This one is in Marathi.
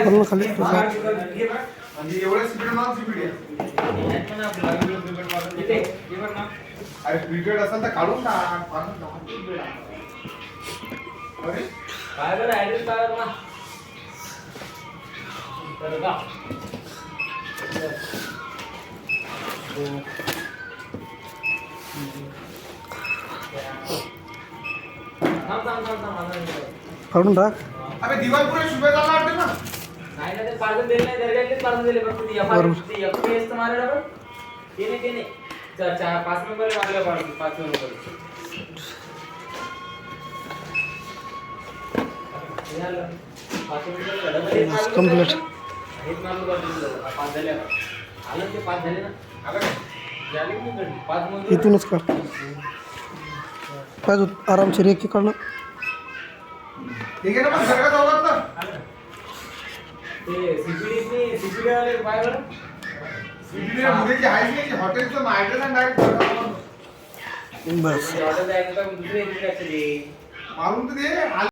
खाली खाली म्हणजे एवढं स्पीड नॉन स्पीड आहे. अरे स्पीड असेल तर काढून टाक. अरे काय बरं ऍड्रेस काय बरं ना तर का काढून टाक. अबे दिवाळपुरे शुभे झाला वाटते ना. नाही ना ते पार्सल दिले नाही दर्ग्यातलेच पार्सल दिले फक्त ती एफपीएस तर मारलं पण ते नाही 5 नंबर मारलं पार्सल 5 नंबर कंप्लीट हेच मारलं पार्सल 5 झाले आलं ते 5 झाले ना आलं काय? झाले की 5 मध्ये इथूनच कर पाहिजे आरामशीर एक काढणं. ठीक आहे ना मग सगळं जाऊन ना. ते सीपीडी वाले काय बरं सीपीडी मुलीची हाय की हॉटेलचं ॲड्रेस आणि डायरेक्ट बस ऑर्डर द्यायचं तर दुसरे इंटरॅक्शन मारून तर दे.